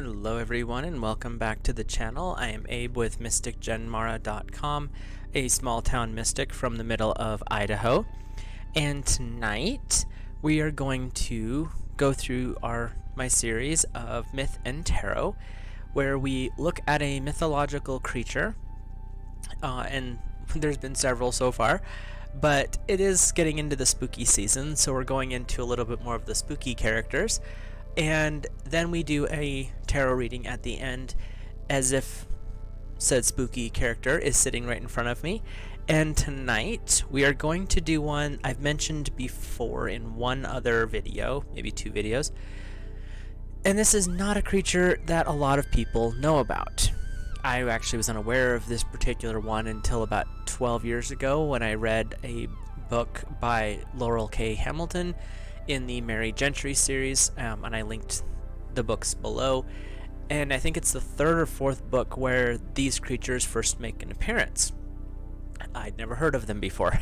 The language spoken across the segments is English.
Hello everyone and welcome back to the channel. I am Abe with MysticGenMara.com, a small town mystic from the middle of Idaho. And tonight we are going to go through my series of Myth and Tarot, where we look at a mythological creature, and there's been several so far, but it is getting into the spooky season, so we're going into a little bit more of the spooky characters. And then we do a tarot reading at the end, as if said spooky character is sitting right in front of me. And tonight we are going to do one I've mentioned before in one other video, maybe two videos. And this is not a creature that a lot of people know about. I actually was unaware of this particular one until about 12 years ago when I read a book by Laurel K. Hamilton in the Mary Gentry series, and I linked the books below. And I think it's the third or fourth book where these creatures first make an appearance. I'd never heard of them before.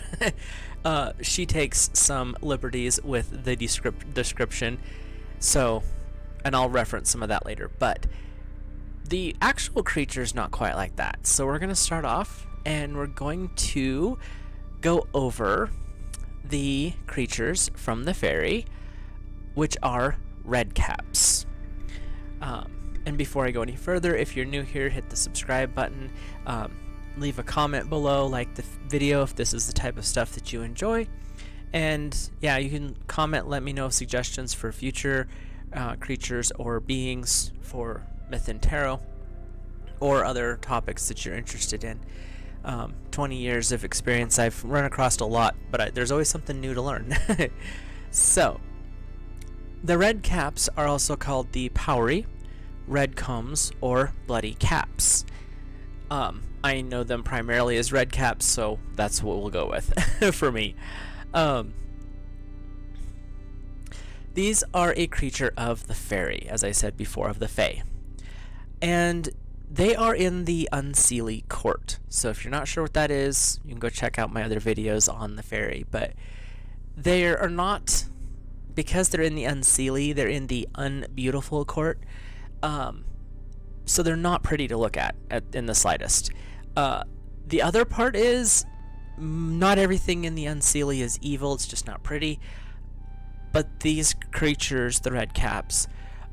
She takes some liberties with the description, so, and I'll reference some of that later, but the actual creature is not quite like that. So we're going to start off and we're going to go over the creatures from the fairy, which are Redcaps. And before I go any further, if you're new here, hit the subscribe button, leave a comment below, like the video if this is the type of stuff that you enjoy, and yeah, you can comment, let me know suggestions for future creatures or beings for Myth and Tarot, or other topics that you're interested in. 20 years of experience, I've run across a lot, but there's always something new to learn. So, the Redcaps are also called the Powery, Redcombs, or Bloody Caps. I know them primarily as Redcaps, so that's what we'll go with for me. These are a creature of the fairy, as I said before, of the fae. And they are in the Unseelie Court. So if you're not sure what that is, you can go check out my other videos on the fairy. But they are not, because they're in the Unseelie, they're in the Unbeautiful Court. So they're not pretty to look at in the slightest. The other part is, not everything in the Unseelie is evil, it's just not pretty. But these creatures, the Redcaps,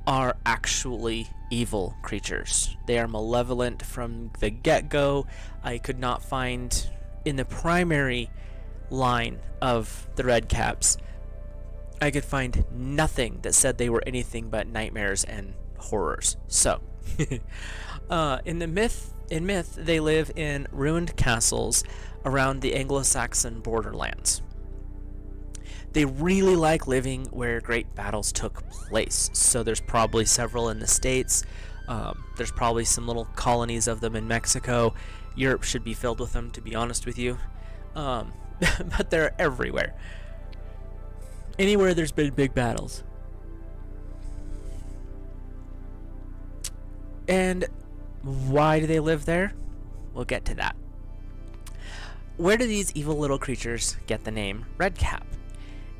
are actually evil creatures. They are malevolent from the get-go. I could not find in the primary line of the Redcaps, I could find nothing that said they were anything but nightmares and horrors. So in myth, they live in ruined castles around the Anglo-Saxon borderlands. They really like living where great battles took place. So there's probably several in the States. There's probably some little colonies of them in Mexico. Europe should be filled with them, to be honest with you. But they're everywhere. Anywhere there's been big battles. And why do they live there? We'll get to that. Where do these evil little creatures get the name Redcap?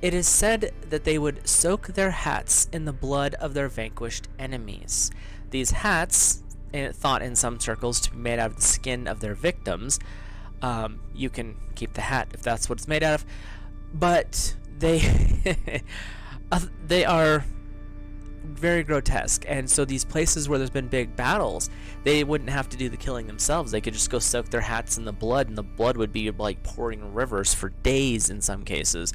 It is said that they would soak their hats in the blood of their vanquished enemies. These hats, thought in some circles to be made out of the skin of their victims, you can keep the hat if that's what it's made out of, but they they are very grotesque. And so these places where there's been big battles, they wouldn't have to do the killing themselves. They could just go soak their hats in the blood, and the blood would be like pouring rivers for days in some cases.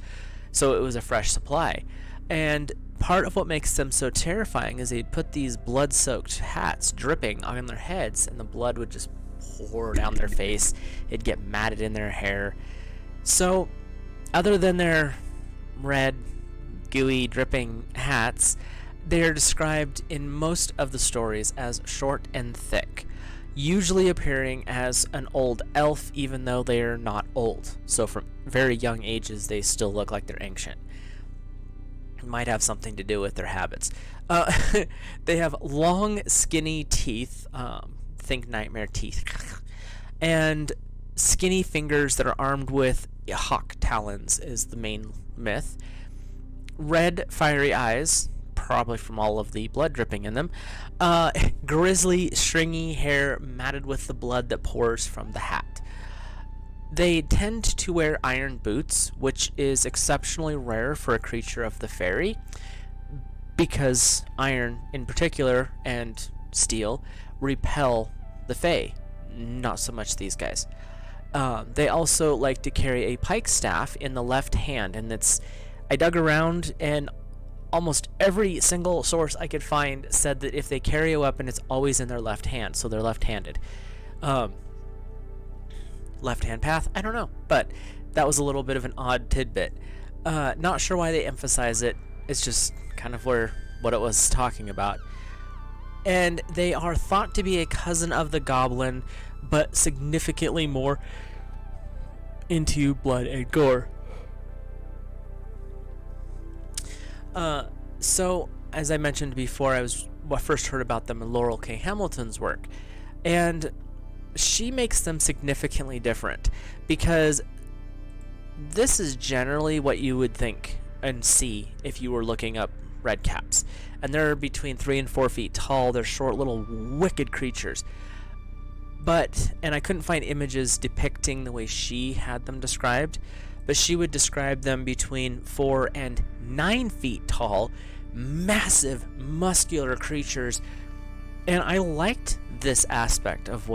So it was a fresh supply. And part of what makes them so terrifying is they'd put these blood-soaked hats dripping on their heads, and the blood would just pour down their face. It'd get matted in their hair. So other than their red, gooey, dripping hats, they are described in most of the stories as short and thick, usually appearing as an old elf, even though they are not old. So from very young ages, they still look like they're ancient. It might have something to do with their habits. They have long, skinny teeth, think nightmare teeth, and skinny fingers that are armed with hawk talons is the main myth. Red, fiery eyes, probably from all of the blood dripping in them. Grizzly, stringy hair matted with the blood that pours from the hat. They tend to wear iron boots, which is exceptionally rare for a creature of the fairy, because iron in particular and steel repel the fae, not so much these guys. They also like to carry a pike staff in the left hand, and I dug around, and almost every single source I could find said that if they carry a weapon, it's always in their left hand, so they're left-handed. Left-hand path? I don't know, but that was a little bit of an odd tidbit. Not sure why they emphasize it. It's just kind of what it was talking about. And they are thought to be a cousin of the goblin, but significantly more into blood and gore. So, as I mentioned before, I first heard about them in Laurel K. Hamilton's work, and she makes them significantly different, because this is generally what you would think and see if you were looking up redcaps. And they're between 3 and 4 feet tall. They're short little wicked creatures. And I couldn't find images depicting the way she had them described, but she would describe them between 4 and 9 feet tall, massive, muscular creatures. And I liked this aspect of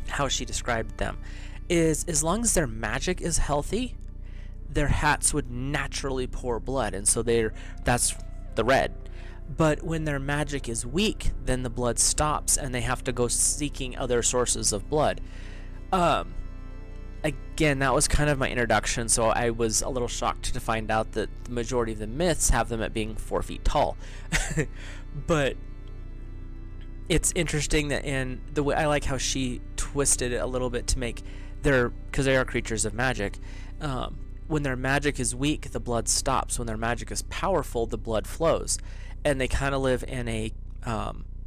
how she described them. Is as long as their magic is healthy, their hats would naturally pour blood, and so that's the red. But when their magic is weak, then the blood stops and they have to go seeking other sources of blood. Again, that was kind of my introduction, so I was a little shocked to find out that the majority of the myths have them at being 4 feet tall. But it's interesting that in the way, I like how she twisted it a little bit to make because they are creatures of magic. When their magic is weak, the blood stops. When their magic is powerful, the blood flows. And they kind of live in a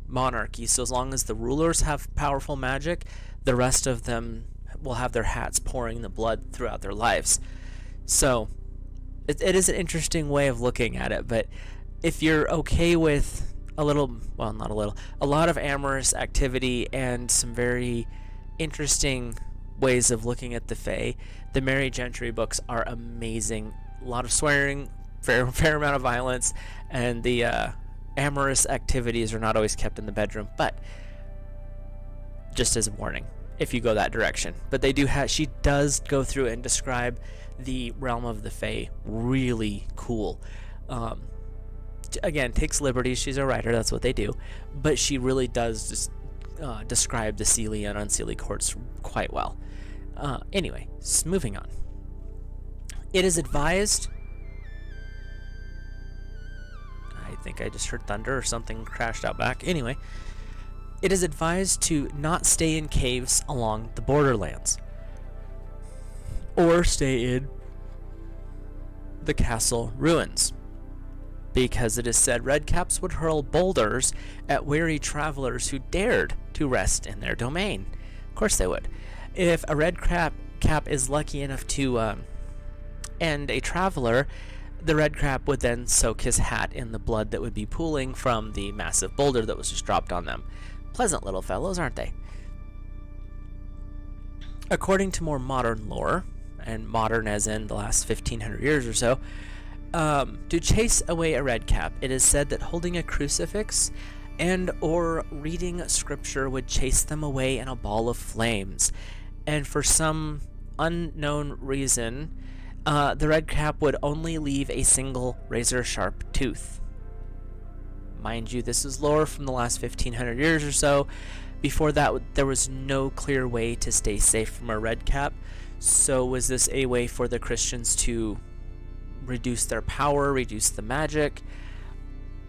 monarchy, so as long as the rulers have powerful magic, the rest of them will have their hats pouring the blood throughout their lives. So it is an interesting way of looking at it, but if you're okay with a lot of amorous activity and some very interesting ways of looking at the fae, the Mary Gentry books are amazing. A lot of swearing, fair amount of violence, and the amorous activities are not always kept in the bedroom, but just as a warning if you go that direction. But she does go through and describe the realm of the fae really cool. Again, takes liberties. She's a writer, that's what they do, but she really does just describe the Seelie and Unseelie courts quite well. Anyway, moving on. It is advised, I think I just heard thunder or something crashed out back. Anyway, it is advised to not stay in caves along the borderlands, or stay in the castle ruins, because it is said redcaps would hurl boulders at weary travelers who dared to rest in their domain. Of course they would. If a redcap is lucky enough to end a traveler, the redcap would then soak his hat in the blood that would be pooling from the massive boulder that was just dropped on them. Pleasant little fellows, aren't they? According to more modern lore, and modern as in the last 1500 years or so, to chase away a redcap, it is said that holding a crucifix and or reading scripture would chase them away in a ball of flames. And for some unknown reason, the redcap would only leave a single razor-sharp tooth. Mind you, this is lore from the last 1500 years or so. Before that, there was no clear way to stay safe from a redcap. So was this a way for the Christians to reduce their power, reduce the magic?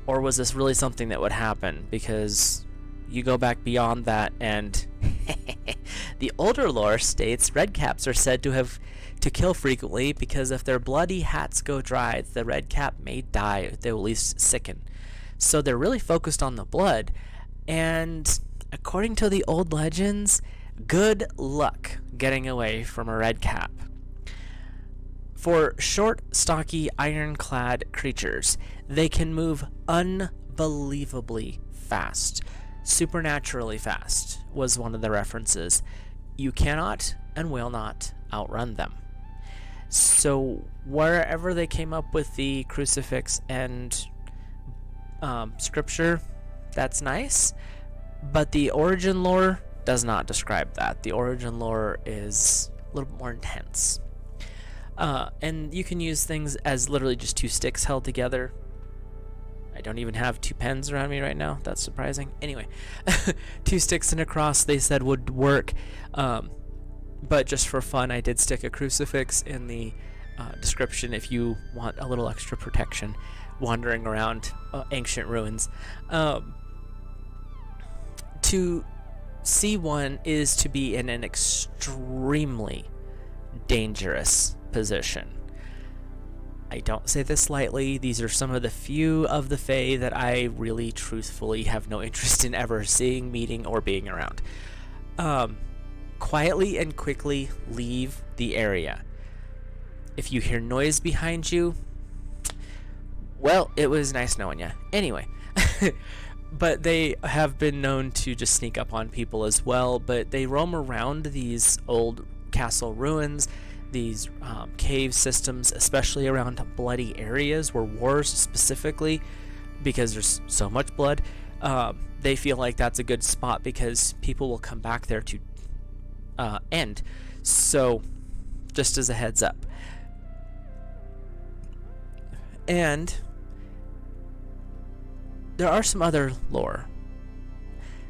Or was this really something that would happen? Because you go back beyond that, and the older lore states redcaps are said to kill frequently, because if their bloody hats go dry, the redcap may die. They will at least sicken. So they're really focused on the blood, and according to the old legends, good luck getting away from a redcap. For short, stocky, ironclad creatures, they can move unbelievably fast. Supernaturally fast was one of the references. You cannot and will not outrun them. So wherever they came up with the crucifix and scripture, that's nice, but the origin lore does not describe that. The origin lore is a little bit more intense. And you can use things as literally just two sticks held together. I don't even have two pens around me right now. That's surprising. Anyway, two sticks and a cross they said would work. But just for fun, I did stick a crucifix in the description if you want a little extra protection wandering around ancient ruins. To see one is to be in an extremely dangerous position. I don't say this lightly. These are some of the few of the Fae that I really truthfully have no interest in ever seeing, meeting, or being around. Quietly and quickly leave the area. If you hear noise behind you, well, it was nice knowing you. Anyway, but they have been known to just sneak up on people as well, but they roam around these old castle ruins, these cave systems, especially around bloody areas where wars specifically, because there's so much blood, they feel like that's a good spot because people will come back there to end. So just as a heads up. And there are some other lore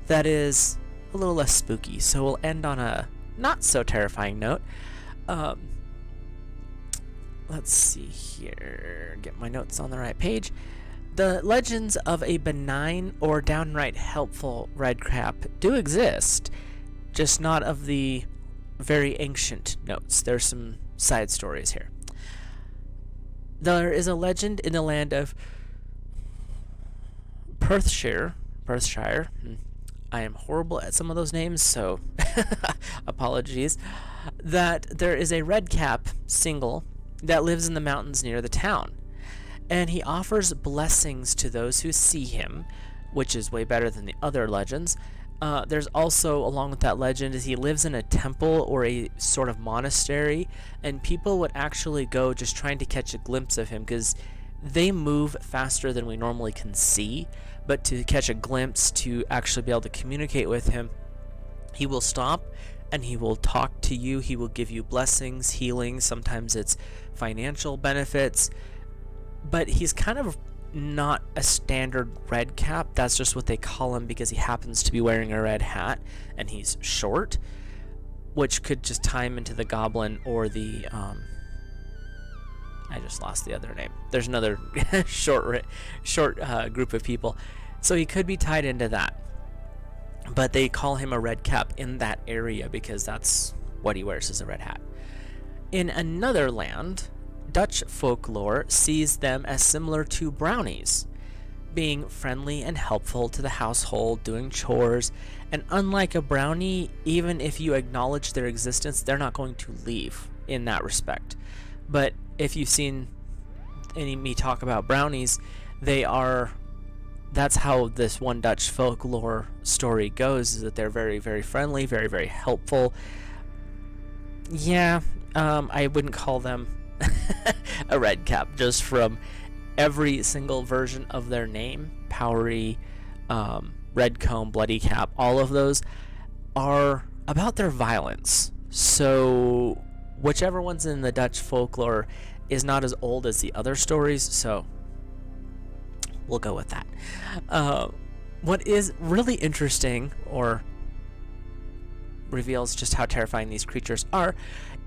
that is a little less spooky, so we'll end on a not so terrifying note. Let's see here, get my notes on the right page. The legends of a benign or downright helpful redcap do exist, just not of the very ancient notes. There's some side stories here. There is a legend in the land of Perthshire. I am horrible at some of those names, so apologies. That there is a redcap single that lives in the mountains near the town, and he offers blessings to those who see him, which is way better than the other legends. There's also, along with that legend, is he lives in a temple or a sort of monastery, and people would actually go just trying to catch a glimpse of him because they move faster than we normally can see. But to catch a glimpse, to actually be able to communicate with him, he will stop and he will talk to you. He will give you blessings, healing. Sometimes it's financial benefits, but he's kind of not a standard red cap. That's just what they call him because he happens to be wearing a red hat and he's short, which could just tie him into the goblin or the I just lost the other name. There's another short group of people, so he could be tied into that, but they call him a red cap in that area because that's what he wears, is a red hat. In another land, Dutch folklore sees them as similar to brownies, being friendly and helpful to the household, doing chores, and unlike a brownie, even if you acknowledge their existence, they're not going to leave in that respect. But if you've seen me talk about brownies, that's how this one Dutch folklore story goes, is that they're very, very friendly, very, very helpful. Yeah, I wouldn't call them a red cap just from every single version of their name. Powery, red comb, bloody cap, all of those are about their violence. So whichever one's in the Dutch folklore is not as old as the other stories, so we'll go with that. What is really interesting, or reveals just how terrifying these creatures are,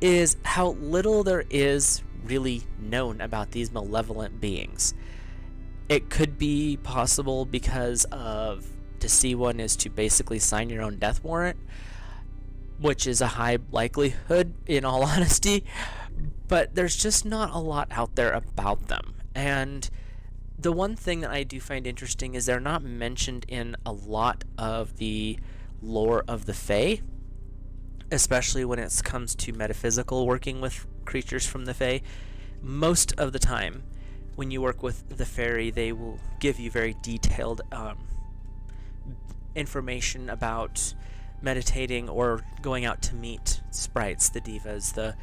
is how little there is really known about these malevolent beings. It could be possible because to see one is to basically sign your own death warrant, which is a high likelihood in all honesty, but there's just not a lot out there about them. And the one thing that I do find interesting is they're not mentioned in a lot of the lore of the Fae, especially when it comes to metaphysical working with creatures from the Fae. most of the time when you work with the fairy, they will give you very detailed information about meditating or going out to meet sprites, the divas, the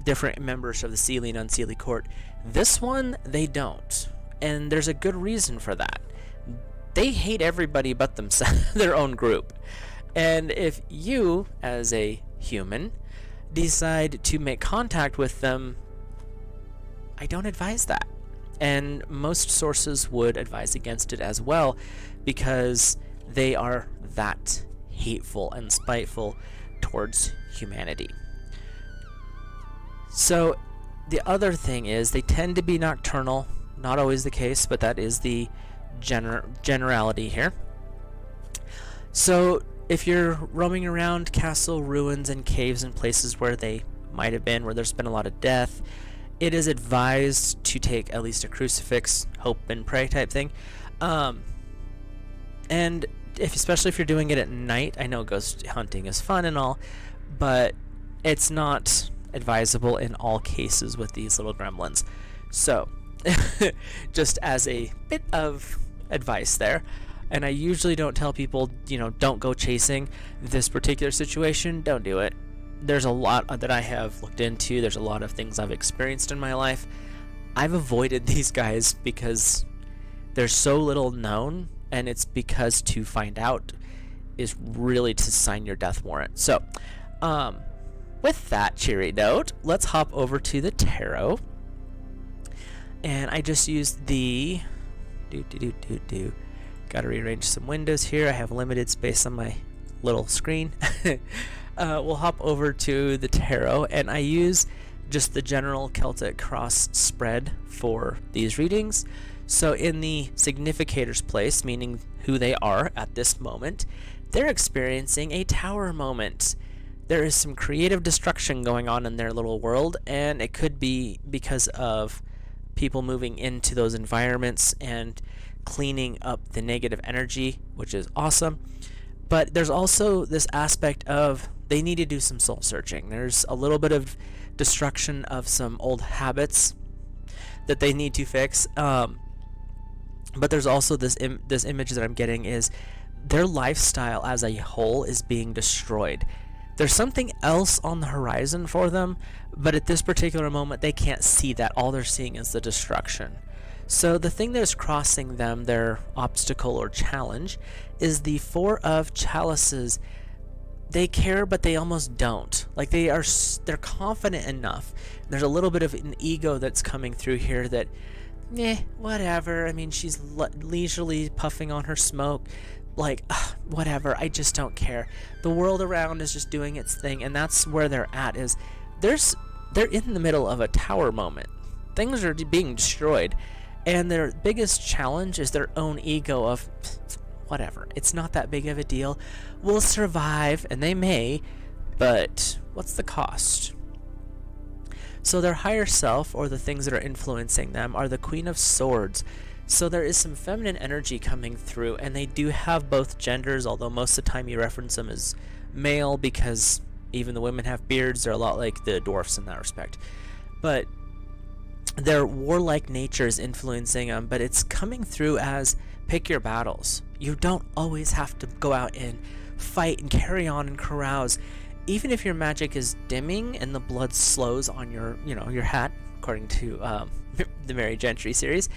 different members of the Seelie and Unseelie court. This one, they don't. And there's a good reason for that. They hate everybody but themselves, their own group. And if you, as a human, decide to make contact with them, I don't advise that. And most sources would advise against it as well, because they are that hateful and spiteful towards humanity. So the other thing is they tend to be nocturnal. Not always the case, but that is the generality here. So if you're roaming around castle ruins and caves and places where they might have been, where there's been a lot of death, it is advised to take at least a crucifix, hope and pray type thing. And especially if you're doing it at night, I know ghost hunting is fun and all, but it's not advisable in all cases with these little gremlins. So just as a bit of advice there. And I usually don't tell people, don't go chasing this particular situation. Don't do it. There's a lot that I have looked into. There's a lot of things I've experienced in my life. I've avoided these guys because they're so little known, and it's because to find out is really to sign your death warrant. So, with that cheery note, let's hop over to the tarot. And I just used the Gotta rearrange some windows here. I have limited space on my little screen. We'll hop over to the tarot, and I use just the general Celtic cross spread for these readings. So in the significator's place, meaning who they are at this moment, they're experiencing a tower moment. There is some creative destruction going on in their little world, and it could be because of people moving into those environments and cleaning up the negative energy, which is awesome. But there's also this aspect of they need to do some soul searching. There's a little bit of destruction of some old habits that they need to fix. But there's also this image that I'm getting is their lifestyle as a whole is being destroyed. There's something else on the horizon for them, but at this particular moment they can't see that. All they're seeing is the destruction. So the thing that's crossing them, their obstacle or challenge, is the Four of Chalices. They care, but they almost don't. Like they're confident enough. There's a little bit of an ego that's coming through here that, whatever. I mean, she's leisurely puffing on her smoke. Like, whatever. I just don't care. The world around is just doing its thing, and that's where they're at. Is they're in the middle of a tower moment. Things are being destroyed. And their biggest challenge is their own ego of, whatever, it's not that big of a deal. We'll survive, and they may, but what's the cost? So their higher self, or the things that are influencing them, are the Queen of Swords. So there is some feminine energy coming through, and they do have both genders, although most of the time you reference them as male because even the women have beards. They're a lot like the dwarfs in that respect. But their warlike nature is influencing them, but it's coming through as pick your battles. You don't always have to go out and fight and carry on and carouse. Even if your magic is dimming and the blood slows on your hat, according to the Mary Gentry series,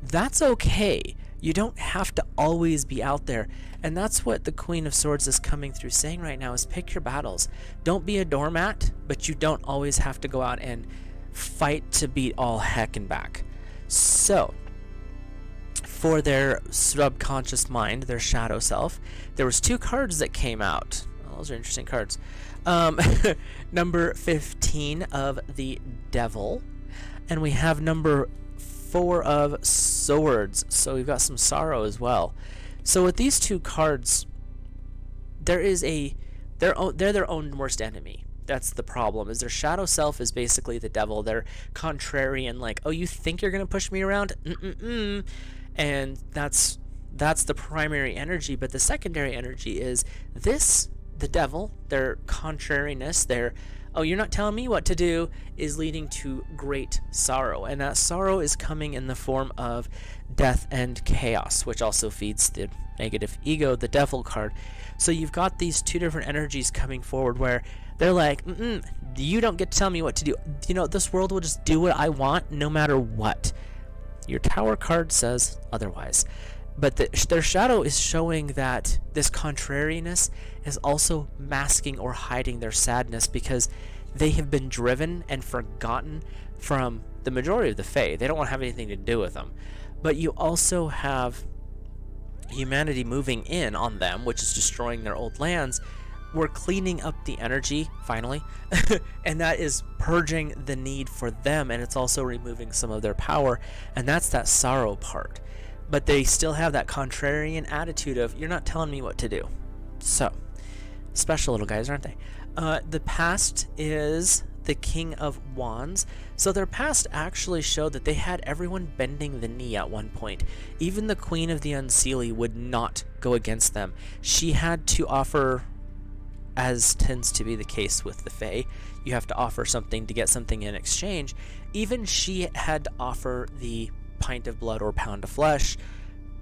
that's okay. You don't have to always be out there. And that's what the Queen of Swords is coming through saying right now is pick your battles. Don't be a doormat, but you don't always have to go out and fight to beat all heck and back. So, for their subconscious mind, their shadow self, there was 2 cards that came out. Oh, those are interesting cards. Number 15 of the Devil, and we have number 4 of Swords. So we've got some sorrow as well. So with these 2 cards, they're their own worst enemy. That's the problem, is their shadow self is basically the devil. They're contrarian, like, oh, you think you're going to push me around? And that's the primary energy. But the secondary energy is the devil, their contrariness, their "Oh, you're not telling me what to do," is leading to great sorrow. And that sorrow is coming in the form of death and chaos, which also feeds the negative ego, the devil card. So you've got these two different energies coming forward where they're like, you don't get to tell me what to do. This world will just do what I want no matter what. Your Tower card says otherwise. But their shadow is showing that this contrariness is also masking or hiding their sadness, because they have been driven and forgotten from the majority of the Fae. They don't want to have anything to do with them. But you also have humanity moving in on them, which is destroying their old lands. We're cleaning up the energy, finally, and that is purging the need for them, and it's also removing some of their power, and that's that sorrow part. But they still have that contrarian attitude of, you're not telling me what to do. So, special little guys, aren't they? The past is the King of Wands. So their past actually showed that they had everyone bending the knee at one point. Even the Queen of the Unseelie would not go against them. She had to offer, as tends to be the case with the Fae, you have to offer something to get something in exchange. Even she had to offer the pint of blood or pound of flesh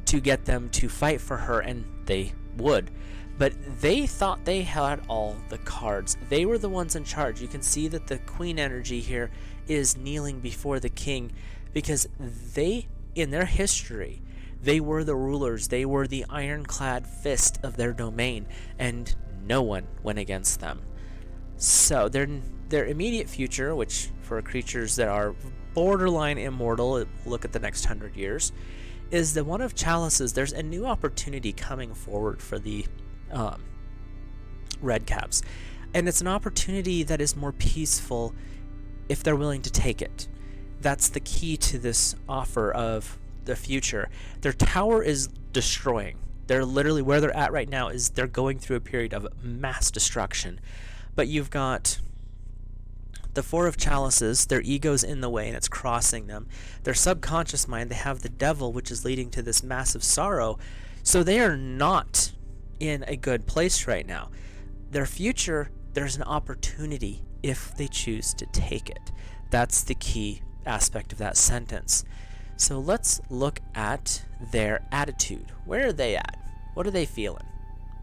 to get them to fight for her, and they would. But they thought they had all the cards. They were the ones in charge. You can see that the queen energy here is kneeling before the king, because they, in their history, they were the rulers. They were the ironclad fist of their domain, and no one went against them. So their immediate future, which for creatures that are borderline immortal, look at the next 100 years, is the one of chalices. There's a new opportunity coming forward for the Redcaps, and it's an opportunity that is more peaceful if they're willing to take it. That's the key to this offer of the future. Their tower is destroying. They're literally, where they're at right now is they're going through a period of mass destruction. But you've got the Four of Chalices, their ego's in the way and it's crossing them. Their subconscious mind, they have the devil, which is leading to this massive sorrow. So they are not in a good place right now. Their future, there's an opportunity if they choose to take it. That's the key aspect of that sentence. So let's look at their attitude. Where are they at? What are they feeling?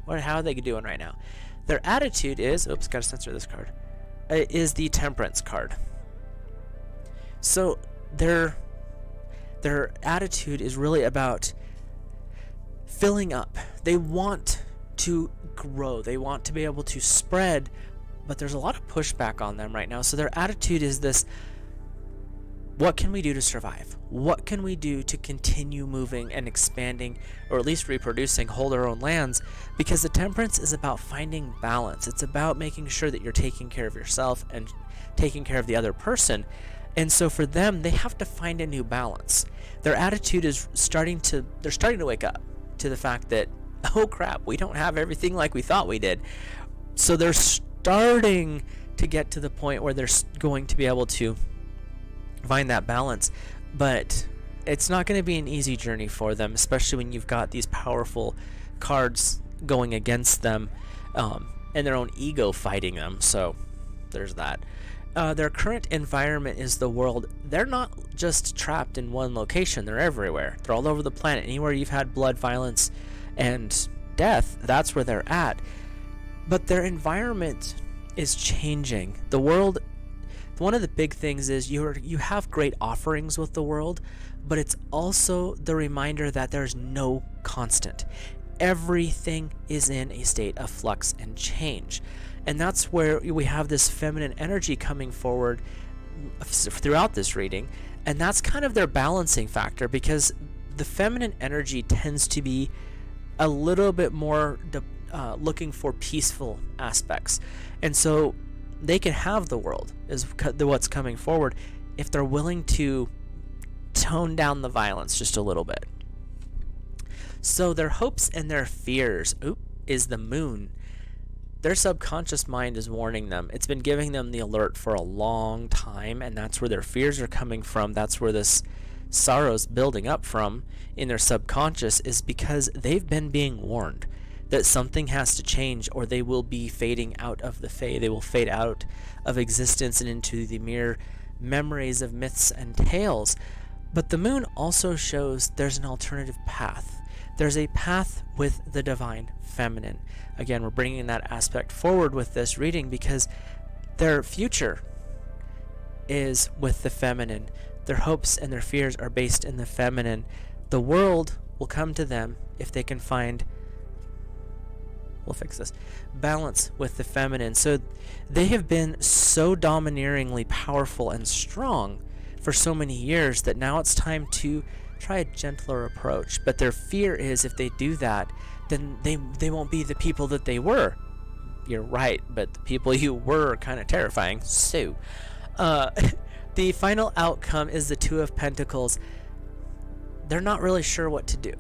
How are they doing right now? Their attitude is, oops, gotta censor this card, is the Temperance card. So their attitude is really about filling up. They want to grow. They want to be able to spread, but there's a lot of pushback on them right now. So their attitude is this: what can we do to survive? What can we do to continue moving and expanding, or at least reproducing, hold our own lands? Because the Temperance is about finding balance. It's about making sure that you're taking care of yourself and taking care of the other person. And so for them, they have to find a new balance. Their attitude is they're starting to wake up to the fact that, oh crap, we don't have everything like we thought we did. So they're starting to get to the point where they're going to be able to find that balance, but it's not going to be an easy journey for them, especially when you've got these powerful cards going against them, and their own ego fighting them. So there's that. Their current environment is the world. They're not just trapped in one location, they're everywhere. They're all over the planet. Anywhere you've had blood, violence, and death, that's where they're at. But their environment is changing. The world, one of the big things is you have great offerings with the world, but it's also the reminder that there's no constant. Everything is in a state of flux and change. And that's where we have this feminine energy coming forward throughout this reading, and that's kind of their balancing factor, because the feminine energy tends to be a little bit more looking for peaceful aspects. And so they can have the world is what's coming forward if they're willing to tone down the violence just a little bit. So their hopes and their fears is the Moon. Their subconscious mind is warning them. It's been giving them the alert for a long time, and that's where their fears are coming from. That's where this sorrow's building up from in their subconscious, is because they've been being warned. that something has to change or they will be fading out of the Fae. They will fade out of existence and into the mere memories of myths and tales. But the moon also shows there's an alternative path. There's a path with the divine feminine. Again, we're bringing that aspect forward with this reading because their future is with the feminine. Their hopes and their fears are based in the feminine. The world will come to them if they can find, we'll fix this, balance with the feminine. So they have been so domineeringly powerful and strong for so many years that now it's time to try a gentler approach. But their fear is if they do that, then they won't be the people that they were. You're right, but the people you were are kind of terrifying. So the final outcome is the Two of Pentacles. They're not really sure what to do.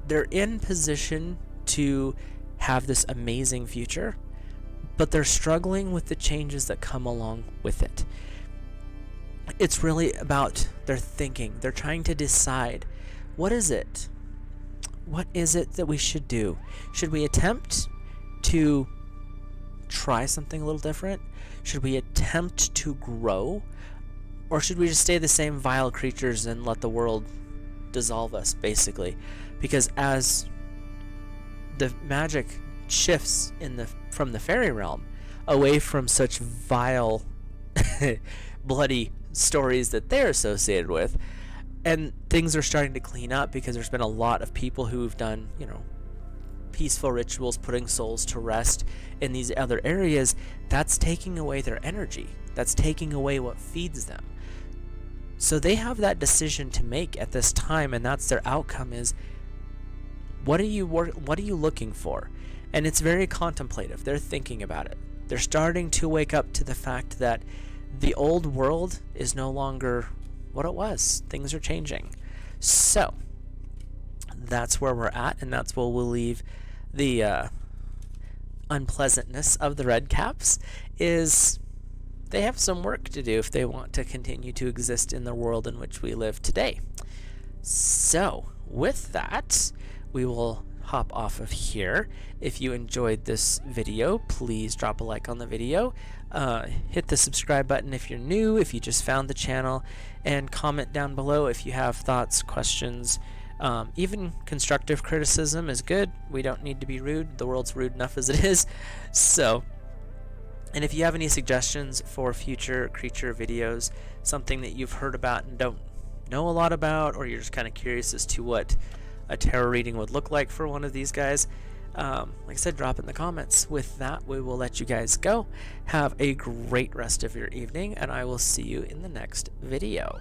They're in position to have this amazing future, but they're struggling with the changes that come along with it. It's really about their thinking. They're trying to decide, what is it? What is it that we should do? Should we attempt to try something a little different? Should we attempt to grow? Or should we just stay the same vile creatures and let the world dissolve us, basically? Because as the magic shifts from the fairy realm away from such vile bloody stories that they're associated with, and things are starting to clean up because there's been a lot of people who've done, peaceful rituals, putting souls to rest in these other areas. That's taking away their energy. That's taking away what feeds them. So they have that decision to make at this time, and that's their outcome is, what are you looking for? And it's very contemplative. They're thinking about it. They're starting to wake up to the fact that the old world is no longer what it was. Things are changing. So that's where we're at, and that's where we'll leave the unpleasantness of the Redcaps. Is they have some work to do if they want to continue to exist in the world in which we live today. So with that, we will hop off of here. If you enjoyed this video, please drop a like on the video. Hit the subscribe button if you're new, if you just found the channel, and comment down below if you have thoughts, questions. Even constructive criticism is good. We don't need to be rude. The world's rude enough as it is. So, and if you have any suggestions for future creature videos, something that you've heard about and don't know a lot about, or you're just kind of curious as to what a tarot reading would look like for one of these guys, like I said, drop it in the comments. With that, we will let you guys go. Have a great rest of your evening, and I will see you in the next video.